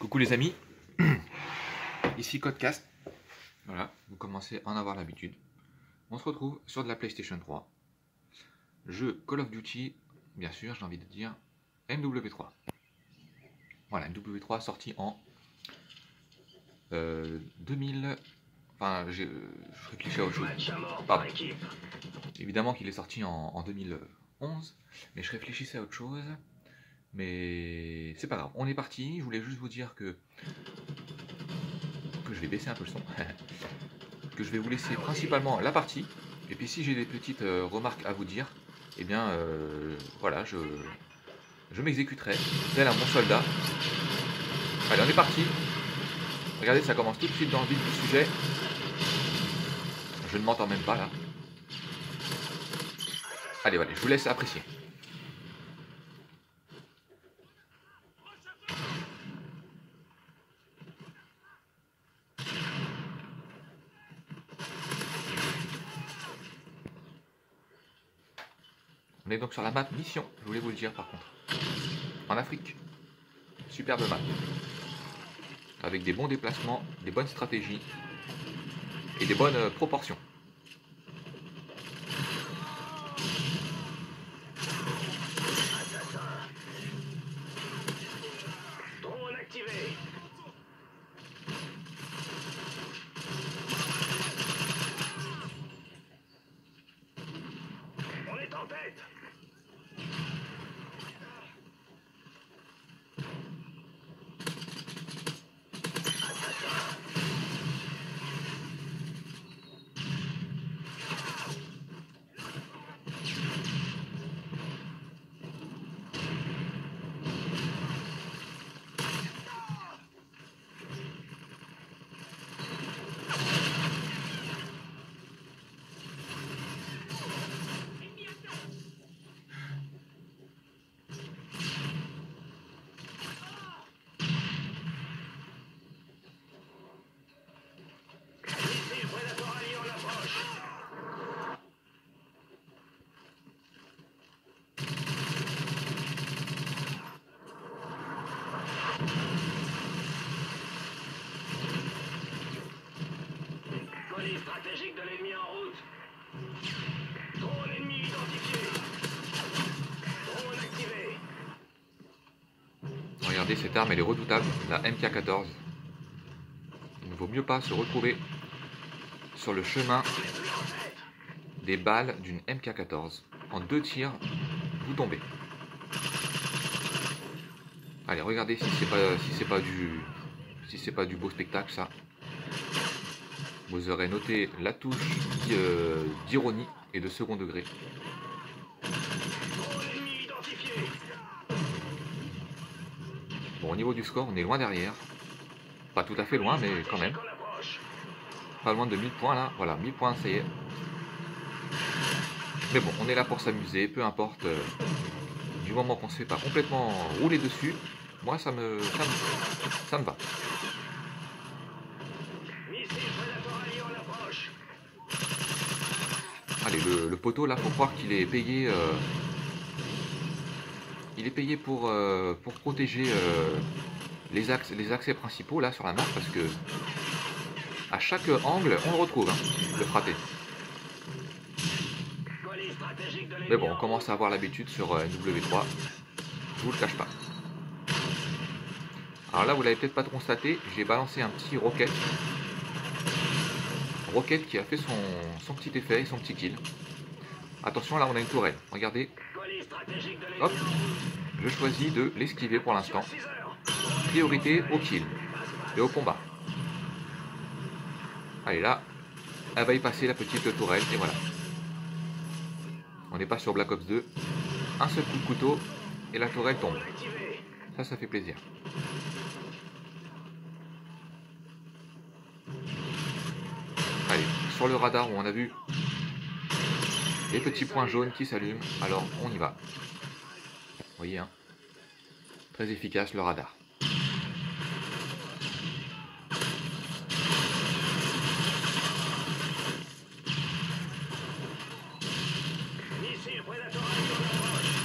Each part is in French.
Coucou les amis, ici Codecast. Voilà, vous commencez à en avoir l'habitude. On se retrouve sur de la PlayStation 3. Jeu Call of Duty, bien sûr, j'ai envie de dire MW3. Voilà, MW3 sorti en 2000. Enfin, je réfléchis à autre chose. Pardon. Évidemment qu'il est sorti en 2011, mais je réfléchissais à autre chose. Mais c'est pas grave, on est parti. Je voulais juste vous dire que je vais baisser un peu le son, que je vais vous laisser principalement la partie, et puis si j'ai des petites remarques à vous dire, eh bien voilà, je m'exécuterai tel un bon soldat. Allez, on est parti. Regardez, ça commence tout de suite dans le vif du sujet. Je ne m'entends même pas là. Allez, voilà, je vous laisse apprécier. On est donc sur la map mission, je voulais vous le dire par contre. En Afrique. Superbe map. Avec des bons déplacements, des bonnes stratégies et des bonnes proportions. Drone activé. On est en tête. Missile Predator allié en approche. Colis stratégique de l'ennemi en route. Drone ennemi identifié. Drone activé. Regardez, cette arme elle est redoutable, la MK14. Il ne vaut mieux pas se retrouver sur le chemin des balles d'une MK14. En 2 tirs, vous tombez. Allez, regardez si c'est pas du beau spectacle ça. Vous aurez noté la touche d'ironie et de second degré. Drone ennemi identifié. Bon, au niveau du score, on est loin derrière. Pas tout à fait loin, mais quand même. En approche. Pas loin de 1000 points là. Voilà, 1000 points, ça y est. Mais bon, on est là pour s'amuser, peu importe. Du moment qu'on ne se fait pas complètement rouler dessus, moi ça me va. Missile Predator allié en approche. Allez, le poteau là, faut croire qu'il est payé. Il est payé pour protéger les accès principaux là sur la map, parce que à chaque angle on le retrouve, hein, le frappé. Colis stratégique de l'ennemi. Mais bon, on commence à avoir l'habitude sur MW3, je vous le cache pas. Alors là, vous l'avez peut-être pas constaté, j'ai balancé un petit rocket. Rocket qui a fait son petit effet et son petit kill. Attention, là on a une tourelle, regardez. Colis stratégique de l'ennemi. Hop, je choisis de l'esquiver pour l'instant. 6 heures. Priorité au kill et au combat. Allez là, elle va y passer la petite tourelle et voilà. On n'est pas sur Black Ops 2. Un seul coup de couteau et la tourelle tombe. Activé. Ça fait plaisir. Allez, sur le radar où on a vu les petits points jaunes qui s'allument, alors on y va. Vous voyez, hein, très efficace le radar. Missile Predator allié en approche.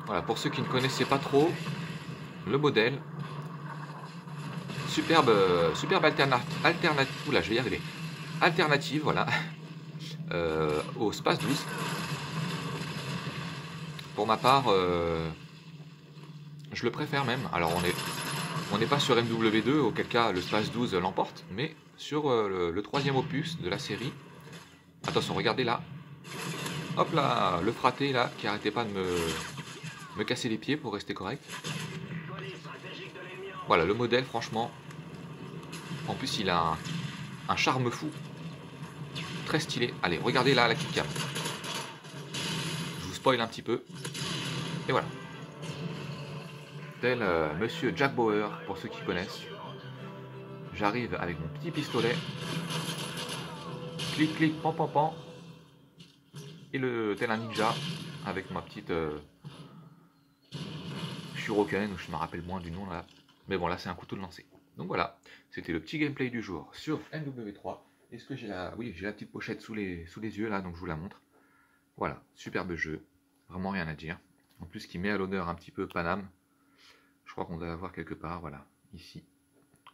Voilà, pour ceux qui ne connaissaient pas trop le modèle, superbe alternative, oula, je vais y arriver, alternative, voilà, au Space 12. Pour ma part, je le préfère même. Alors on n'est pas sur MW2, auquel cas le Space 12 l'emporte, mais sur le troisième opus de la série. Attention, regardez là. Hop là, le fraté là, qui arrêtait pas de me casser les pieds pour rester correct. Voilà, le modèle, franchement. En plus, il a un charme fou. Très stylé. Allez, regardez là la kickcam. Je vous spoil un petit peu. Et voilà. Tel Monsieur Jack Bauer, pour ceux qui connaissent. J'arrive avec mon petit pistolet. Clic, clic, pan, pan, pan. Et tel un ninja, avec ma petite Shuriken, je me rappelle moins du nom là. Mais bon, là c'est un couteau de lancer. Donc voilà, c'était le petit gameplay du jour sur MW3. Est-ce que j'ai la... Oui, j'ai la petite pochette sous les yeux là, donc je vous la montre. Voilà, superbe jeu, vraiment rien à dire. En plus, qui met à l'honneur un petit peu Paname. Je crois qu'on doit l'avoir quelque part, voilà, ici,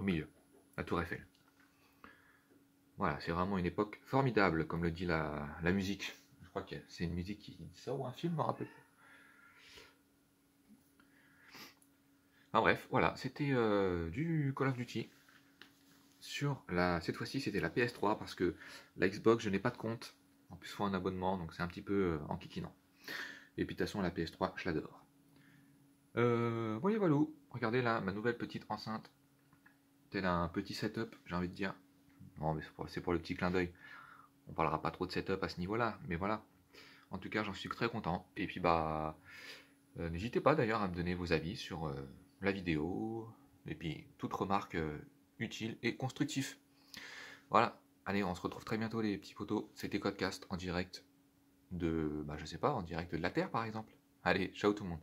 au milieu, la Tour Eiffel. Voilà, c'est vraiment une époque formidable, comme le dit la musique. Je crois que c'est une musique qui dit ça ou un film, je me rappelle. Enfin bref, voilà, c'était du Call of Duty. Cette fois-ci, c'était la PS3 parce que la Xbox, je n'ai pas de compte. En plus, il faut un abonnement, donc c'est un petit peu enquiquinant. Et puis de toute façon, la PS3, je l'adore. Voyez, voilà. Regardez là, ma nouvelle petite enceinte. Tel un petit setup, j'ai envie de dire. Non, mais c'est pour le petit clin d'œil. On parlera pas trop de setup à ce niveau-là, mais voilà. En tout cas, j'en suis très content. Et puis, bah, n'hésitez pas d'ailleurs à me donner vos avis sur la vidéo. Et puis, toute remarque utile et constructive. Voilà. Allez, on se retrouve très bientôt, les petits potos. C'était Codecast en direct de, bah, je sais pas, en direct de la Terre, par exemple. Allez, ciao tout le monde.